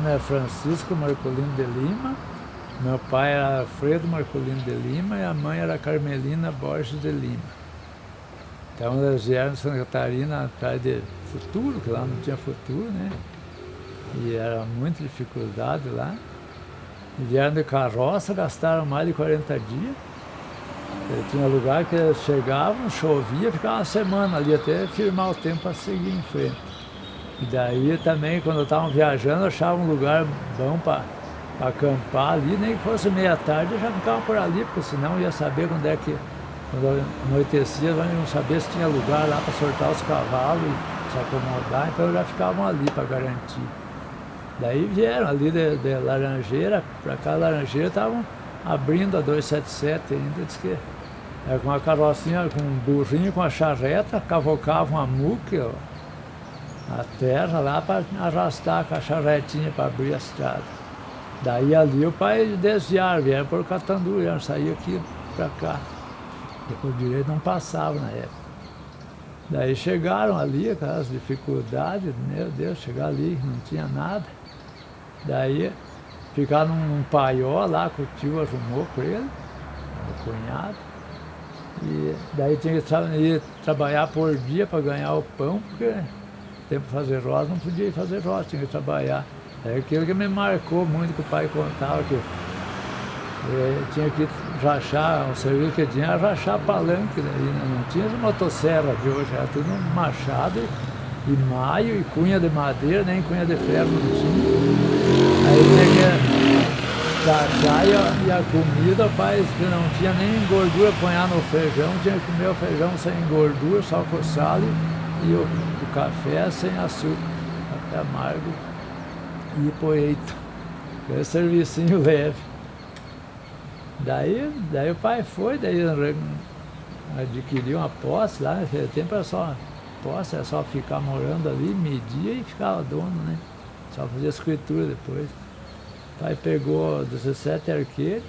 nome é Francisco Marcolino de Lima, meu pai era Alfredo Marcolino de Lima e a mãe era Carmelina Borges de Lima. Então eles vieram de Santa Catarina atrás de futuro, que lá não tinha futuro, né? E era muita dificuldade lá. E vieram de carroça, gastaram mais de 40 dias. E tinha lugar que eles chegavam, chovia, ficava uma semana ali até firmar o tempo para seguir em frente. E daí também, quando estavam viajando, achavam um lugar bom para acampar ali, nem que fosse meia-tarde, já ficavam por ali, porque senão ia saber quando é que, quando anoitecia, não sabia se tinha lugar lá para soltar os cavalos e se acomodar, então já ficavam ali para garantir. Daí vieram ali de Laranjeira, para cá Laranjeira estavam abrindo a 277 ainda, diz que era com uma carrocinha, com um burrinho, com a charreta, cavocavam a muque, a terra lá para arrastar com a charretinha para abrir a estrada. Daí ali o pai desviaram, vieram por Catandu, iam sair aqui para cá. Depois o direito não passava na época. Daí chegaram ali, aquelas dificuldades, meu Deus, chegar ali, não tinha nada. Daí ficaram num paió lá que o tio arrumou para ele, o cunhado. E daí tinha que ir trabalhar por dia para ganhar o pão, porque tempo de fazer roça não podia ir fazer roça, tinha que trabalhar. É aquilo que me marcou muito, que o pai contava, que tinha que rachar, o serviço que tinha era rachar palanque, né? Não tinha as motosserra de hoje, era tudo machado e maio e cunha de madeira, nem cunha de ferro não tinha. Aí tinha que rachar e a comida, o pai que não tinha nem gordura para ponhar no feijão, tinha que comer o feijão sem gordura, só com sal e o café sem açúcar, café amargo e poeito. Foi um servicinho leve. Daí o pai foi, daí adquiriu uma posse lá, naquele tempo era só posse, era só ficar morando ali, media e ficava dono, né? Só fazia escritura depois. O pai pegou 17 arqueiros,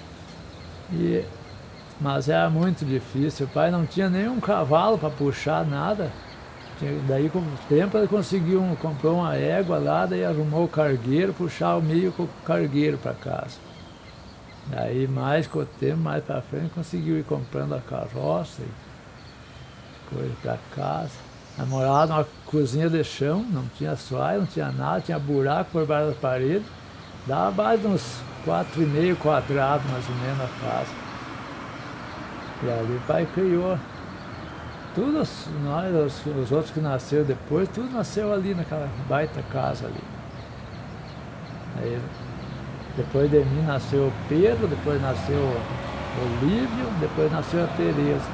mas era muito difícil, o pai não tinha nenhum cavalo para puxar nada. Daí com o tempo ele conseguiu, comprou uma égua lá, daí arrumou o cargueiro, puxar o milho com o cargueiro para casa. Daí mais com o tempo, mais para frente, conseguiu ir comprando a carroça e coisa para casa. Morava numa cozinha de chão, não tinha assoalho, não tinha nada, tinha buraco por baixo da parede. Dava mais de uns 4,5 quadrados mais ou menos a casa. E ali o pai criou. Todos nós, os outros que nasceram depois, tudo nasceu ali naquela baita casa ali. Aí, depois de mim nasceu o Pedro, depois nasceu o Lívio, depois nasceu a Tereza.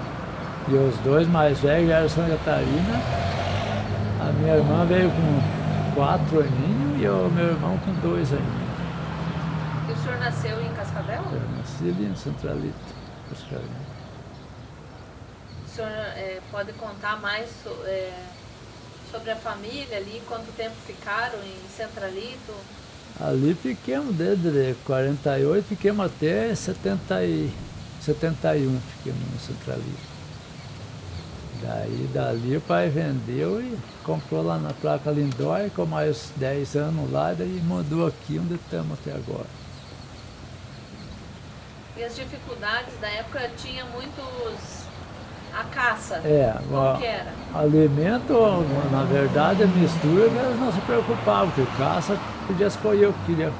E os dois mais velhos eram Santa Catarina. A minha irmã veio com 4 aninhos e o meu irmão com 2 aninhos. E o senhor nasceu em Cascavel? Eu nasci ali em Centralito, Cascavel. O senhor pode contar mais sobre a família ali, quanto tempo ficaram em Centralito? Ali fiquemos desde 48, fiquemos até 71, fiquemos no Centralito. Daí dali o pai vendeu e comprou lá na placa Lindóia, com mais 10 anos lá, daí mudou aqui onde estamos até agora. E as dificuldades da época tinha muitos... A caça, como que era? Alimento, na verdade, a mistura, eles não se preocupavam, porque caça podia escolher o que queria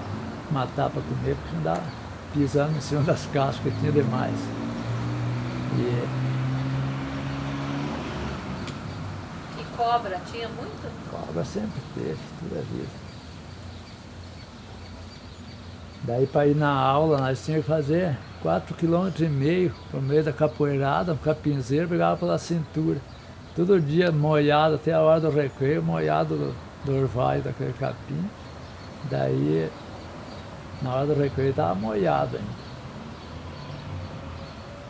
matar para comer, porque não dava pisando em cima das caças, que tinha demais. E cobra, tinha muito? Cobra sempre teve, toda a vida. Daí para ir na aula, nós tínhamos que fazer 4,5 km por meio da capoeirada, um capinzeiro, pegava pela cintura. Todo dia molhado, até a hora do recreio, molhado do orvalho daquele capim. Daí, na hora do recreio, estava molhado ainda.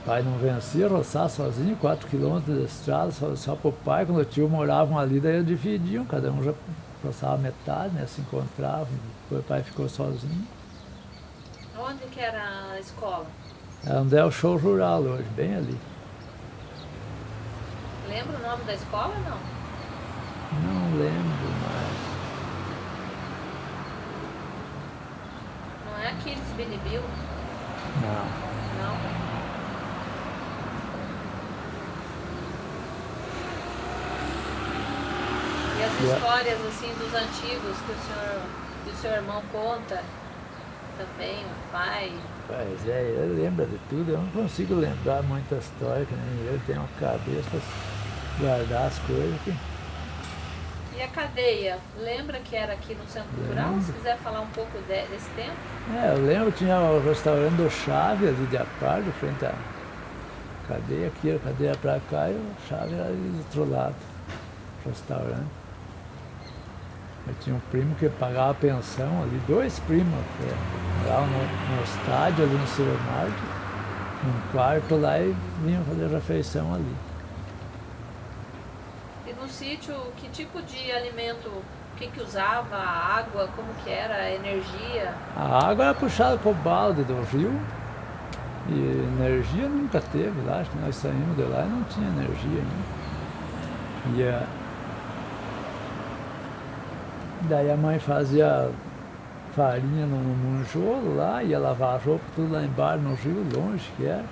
O pai não vencia, roçar sozinho, 4 km de estrada, só para o pai. Quando o tio moravam ali, daí eles dividiam, cada um já roçava metade, né, se encontravam, depois o pai ficou sozinho. Onde que era a escola? É onde é o show rural hoje, bem ali. Lembra o nome da escola ou não? Não lembro mais. Aquiles Binibiu? Não. Não? E as histórias assim dos antigos que o seu irmão conta também, o pai? Pois é, ele lembra de tudo, eu não consigo lembrar muita história, que nem ele tem uma cabeça para guardar as coisas. E a cadeia, lembra que era aqui no Centro Cultural? Lembro. Se quiser falar um pouco desse tempo? Eu lembro, tinha o restaurante do Chave ali de Apardo, frente à cadeia aqui, a cadeia pra cá e o Chave ali do outro lado, restaurante. Eu tinha um primo que pagava pensão ali, 2 primos, lá no estádio, ali no Cinemark, num quarto lá e vinham fazer refeição ali. E no sítio, que tipo de alimento, o que usava, a água, como que era, a energia? A água era puxada pro balde do rio e energia nunca teve lá, acho que nós saímos de lá e não tinha energia ainda. Daí a mãe fazia farinha no monjolo lá, ia lavar a roupa tudo lá embaixo no rio, longe que era.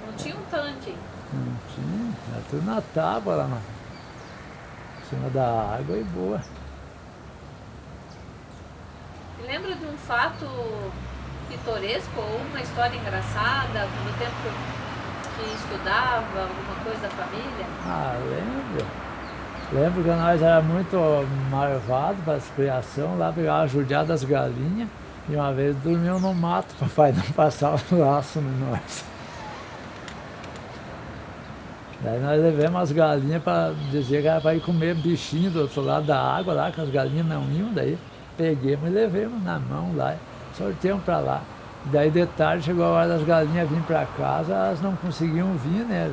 Não tinha um tanque? Não tinha, era tudo na tábua lá em cima da água e boa. E lembra de um fato pitoresco ou uma história engraçada do tempo que estudava, alguma coisa da família? Lembro. Lembro que nós era muito marvados para a criação, lá pegava a judiar das galinhas e uma vez dormiam no mato, papai não passar o laço em nós. Daí nós levamos as galinhas para dizer que era para ir comer bichinho do outro lado da água lá, que as galinhas não iam, daí peguemos e levemos na mão lá, sorteamos para lá. Daí de tarde chegou a hora das galinhas virem para casa, elas não conseguiam vir, né?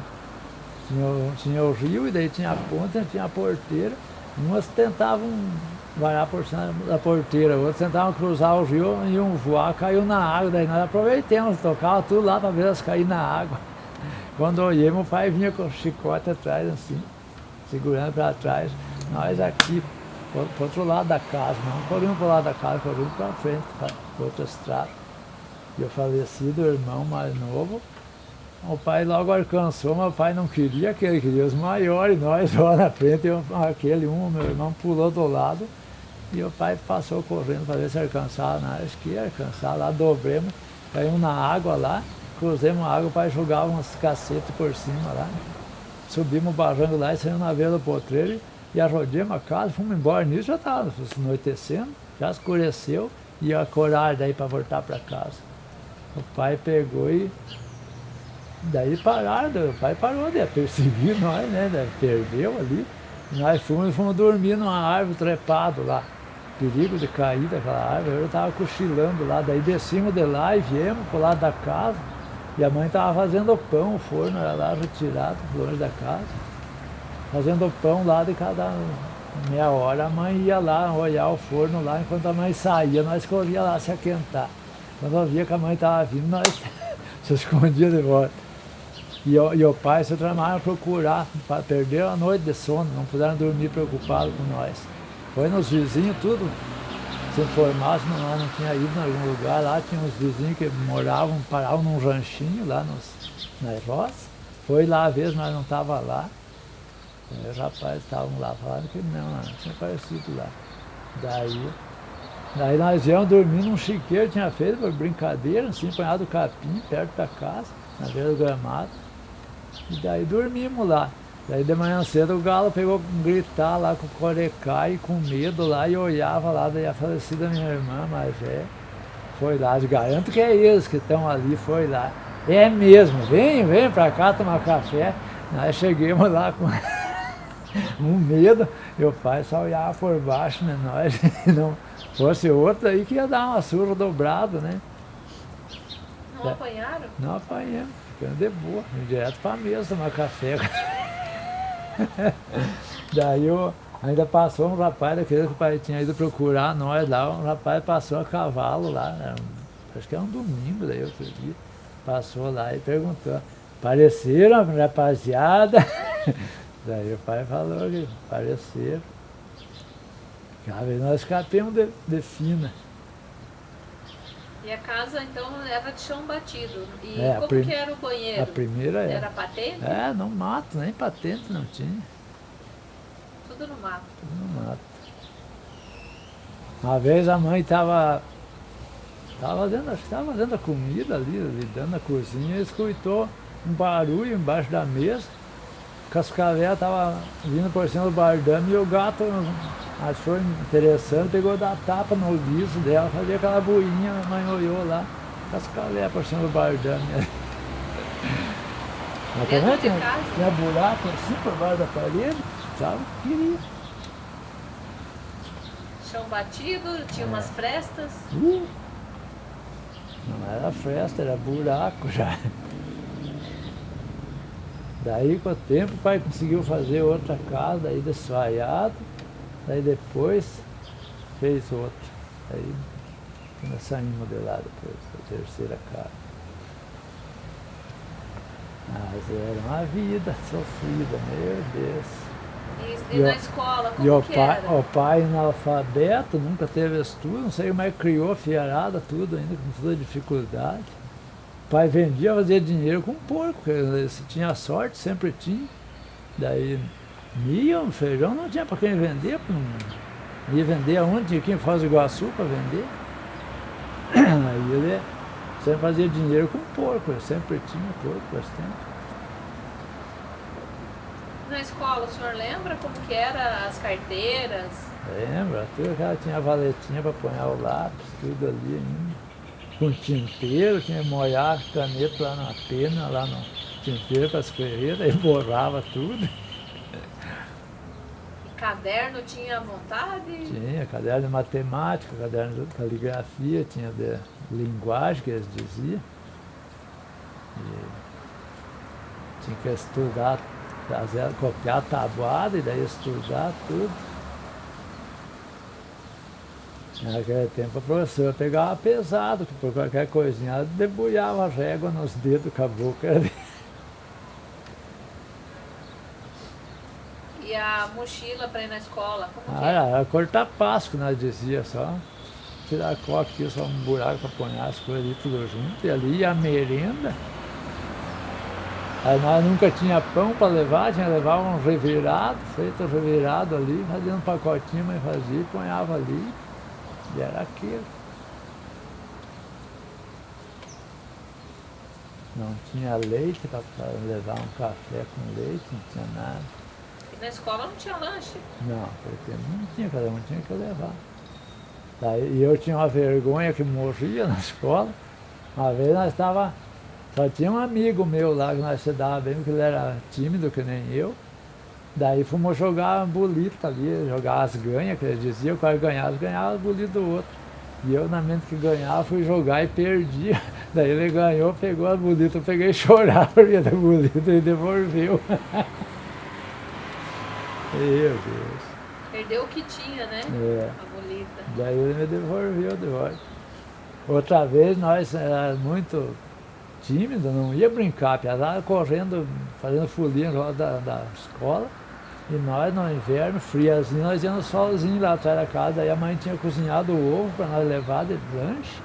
Tinha o rio e daí tinha a ponta, tinha a porteira. Umas tentavam varar por cima da porteira, outras tentavam cruzar o rio, iam voar, caiu na água. Daí nós aproveitamos, tocava tudo lá para ver elas cair na água. Quando olhei, meu pai vinha com o chicote atrás, assim, segurando para trás. Nós aqui, pro outro lado da casa, não corremos para o lado da casa, corremos para frente, para outra estrada. E o falecido irmão mais novo, o pai logo alcançou, meu pai não queria aquele, queria os maiores, nós lá na frente, meu irmão pulou do lado e o pai passou correndo para ver se alcançava na esquerda, alcançava lá, dobremos, caímos na água lá, cruzemos a água, o pai jogava uns cacetes por cima lá, subimos o barranco lá e saímos na beira do potreiro e arrodemos a casa, fomos embora, nisso já estava anoitecendo, já escureceu e ia acordar daí para voltar para casa. O pai pegou e daí pararam, o pai parou de perseguir nós, né? Daí perdeu ali. Nós fomos dormir numa árvore trepado lá. Perigo de cair daquela árvore, eu estava cochilando lá, daí descemos de lá e viemos pro lado da casa. E a mãe estava fazendo pão, o forno era lá retirado, longe da casa. Fazendo pão lá de cada meia hora, a mãe ia lá olhar o forno lá, enquanto a mãe saía, nós corria lá se aquentar. Quando eu via que a mãe estava vindo, nós se escondia de volta. E o pai se tramaram a procurar, perderam a noite de sono, não puderam dormir preocupados com nós. Foi nos vizinhos, tudo, se informaram, se nós não tinha ido em algum lugar, lá tinha uns vizinhos que paravam num ranchinho lá nas roças. Foi lá a vez, nós não estávamos lá. Os rapazes estavam lá falando que não tinha aparecido lá. Daí nós íamos dormir num chiqueiro, tinha feito por brincadeira, assim, apanhado o capim, perto da casa, na beira do gramado. E daí dormimos lá. Daí de manhã cedo o galo pegou gritar lá com o corecai, com medo lá, e olhava lá, daí a falecida minha irmã mais velha, foi lá, eu garanto que é eles que estão ali, foi lá. É mesmo, vem pra cá tomar café. Nós chegamos lá com um medo, e o pai só olhava por baixo, né? Nós, não fosse outro aí que ia dar uma surra dobrada, né? Não apanharam? Não apanhamos, ficando de boa, direto pra mesa tomar café. Daí ainda passou um rapaz daquele que o pai tinha ido procurar nós lá, um rapaz passou a cavalo lá, acho que era um domingo daí, outro dia, passou lá e perguntou, apareceram, rapaziada? Daí o pai falou que apareceram. Nós escapemos de fina. E a casa, então, era de chão batido. E É, como que era o banheiro? A primeira era. Era patente? No mato, nem patente não tinha. Tudo no mato. Tudo no mato. Uma vez a mãe estava fazendo a comida ali dentro da cozinha, e escutou um barulho embaixo da mesa. Cascavel estava vindo por cima do bardame e o gato achou interessante, pegou da tapa no liso dela, fazia aquela boinha, a mãe olhou lá, Cascavel por cima do bardame. Mas Dentro de tinha casa? buraco assim por baixo da parede, sabe? Queria. Chão batido, tinha umas frestas. Não era fresta, era buraco já. Daí com o tempo o pai conseguiu fazer outra casa, daí desfaiado, daí depois fez outra. Aí nós saímos de lá depois, da terceira casa. Mas era uma vida sofrida, meu Deus. E na escola, como que era? O pai analfabeto, nunca teve estudo, não sei como é que criou a fiarada, tudo ainda, com toda dificuldade. O pai vendia, fazia dinheiro com porco, se tinha sorte, sempre tinha. Daí, milho, feijão, não tinha para quem vender, não ia vender aonde, tinha quem Foz do Iguaçu para vender. Aí ele sempre fazia dinheiro com porco, eu sempre tinha porco bastante. Na escola, o senhor lembra como que era as carteiras? Lembra, tudo que ela tinha a valetinha para apanhar o lápis, tudo ali ainda. Com tinteiro, tinha que molhar a caneta lá na pena, lá no tinteiro para escrever, daí borrava tudo. E caderno tinha à vontade? Tinha caderno de matemática, caderno de caligrafia, tinha de linguagem, que eles diziam. E tinha que estudar, copiar a tabuada e daí estudar tudo. Naquele tempo a professora pegava pesado, que por qualquer coisinha ela debulhava a régua nos dedos com a boca. E a mochila para ir na escola, como que Era cortar passo, que nós dizia, só tirar a coca aqui, só um buraco para pôr as coisas ali tudo junto. E ali a merenda. Aí nós nunca tinha pão para levar, tinha que levar um revirado, feito revirado ali, fazia um pacotinho, mas fazia e ponhava ali. E era aquilo. Não tinha leite para levar um café com leite, não tinha nada. E na escola não tinha lanche? Não, porque não tinha, cada um tinha que levar. Daí, e eu tinha uma vergonha que morria na escola. Uma vez nós estava, só tinha um amigo meu lá que nós se dava bem, porque ele era tímido que nem eu. Daí fomos jogar bolita ali, jogar as ganhas, que eles diziam, o cara ganhava as bolitas do outro. E eu, na mente que ganhava, fui jogar e perdi. Daí ele ganhou, pegou as bolitas, eu peguei e chorava porque da bolita e devolveu. Meu Deus. Perdeu o que tinha, né? É. A bolita. Daí ele me devolveu de volta. Outra vez nós éramos muito tímidos, não ia brincar, piazada correndo, fazendo folia em roda da escola. E nós, no inverno, friazinho, nós íamos sozinhos lá atrás da casa. Daí a mãe tinha cozinhado o ovo para nós levar de lanche.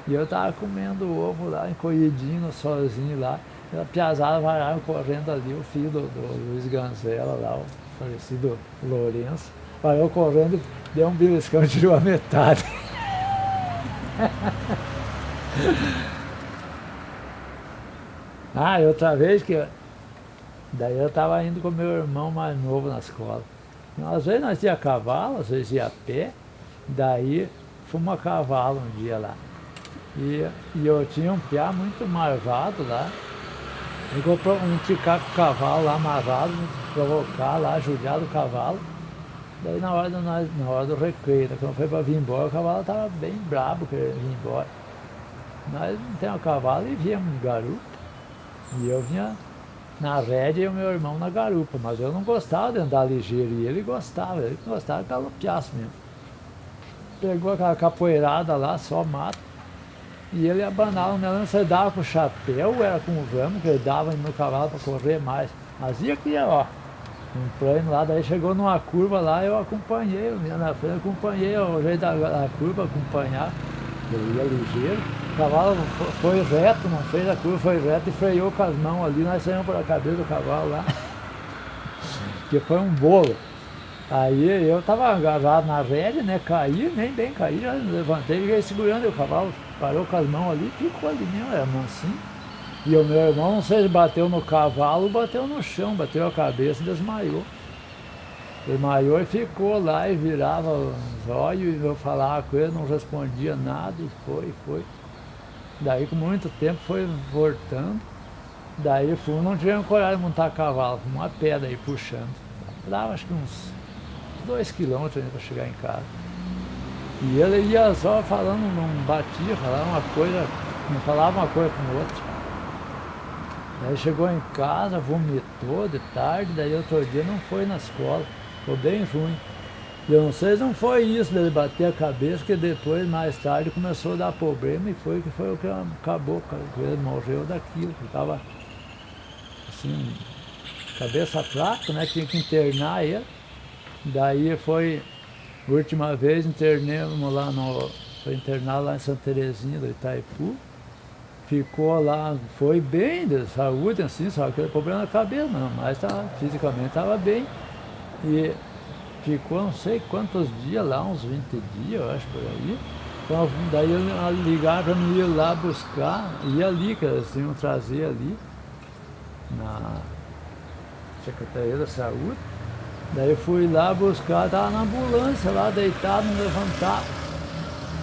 E eu estava comendo o ovo lá, encolhidinho, sozinho lá. E a piazada vai correndo ali, o filho do Luiz Ganzella lá, o falecido Lourenço. Parou correndo, deu um beliscão e tirou a metade. E outra vez que daí eu estava indo com meu irmão mais novo na escola. Às vezes nós ia a cavalo, às vezes ia a pé, daí fomos a cavalo um dia lá. E eu tinha um piá muito marvado lá. Ele comprou um ticar com o cavalo lá amarrado, provocar lá, judiar do cavalo. Daí na hora do recreio, quando foi para vir embora, o cavalo estava bem brabo querendo vir embora. Nós não temos cavalo e viemos de garupa. E eu vinha na rédea e o meu irmão na garupa, mas eu não gostava de andar ligeiro e ele gostava de galopeaço mesmo. Pegou aquela capoeirada lá, só mato, e ele abanava o melão, você dava com o chapéu, era com o ramo, que ele dava no cavalo para correr mais, mas ia que ia, ó, um plano lá, daí chegou numa curva lá, eu acompanhei, eu ia na frente, acompanhei, ao jeito da curva, acompanhar, eu ia ligeiro, o cavalo foi reto, não fez a curva, foi reto e freou com as mãos ali, nós saímos por a cabeça do cavalo lá, que foi um bolo. Aí eu tava agarrado na rédea, né, caí, nem bem caí, já levantei, fiquei segurando, e o cavalo parou com as mãos ali, ficou ali mesmo, era mansinho. E o meu irmão, não sei se bateu no cavalo, bateu no chão, bateu a cabeça e desmaiou. Desmaiou e ficou lá e virava os olhos e eu falava com ele, não respondia nada e foi. Daí com muito tempo foi voltando. Daí não tinha coragem de montar a cavalo, com uma pedra aí puxando. Dava acho que uns 2 quilômetros ainda para chegar em casa. E ele ia só falando, não batia, falava uma coisa, não falava uma coisa com o outro. Daí chegou em casa, vomitou de tarde, daí outro dia não foi na escola, ficou bem ruim. E eu não sei se não foi isso dele bater a cabeça, que depois, mais tarde, começou a dar problema e foi o que acabou, ele morreu daquilo, que estava assim, cabeça fraca, né? Tinha que internar ele. Daí foi, última vez internamos lá foi internado lá em Santa Terezinha do Itaipu. Ficou lá, foi bem de saúde, assim, só aquele problema na cabeça, não, mas fisicamente estava bem. E ficou não sei quantos dias lá, uns 20 dias, eu acho, por aí. Então, daí ligaram para mim ir lá buscar, e ali, que eles iam trazer ali, na Secretaria da Saúde. Daí eu fui lá buscar, estava na ambulância lá, deitado, não levantava.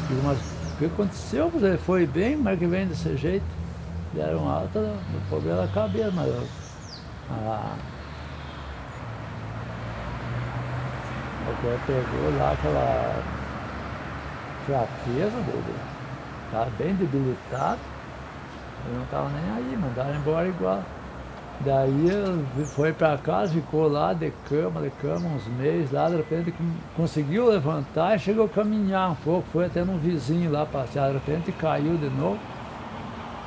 Digo, mas o que aconteceu? Ele foi bem, mas que vem desse jeito. Deram alta do problema da cabeça, mas o que pegou lá aquela fraqueza dele, estava bem debilitado, ele não estava nem aí, mandaram embora igual. Daí ele foi para casa, ficou lá de cama, uns meses lá, de repente conseguiu levantar e chegou a caminhar um pouco, foi até num vizinho lá passear, de repente caiu de novo.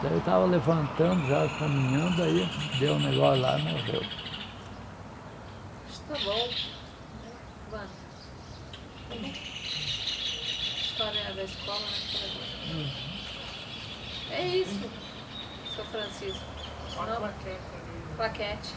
Daí ele estava levantando, já caminhando, aí deu um negócio lá e morreu. Tá bom. Vamos. História da escola, né? É isso, seu Francisco. Não? Plaquete.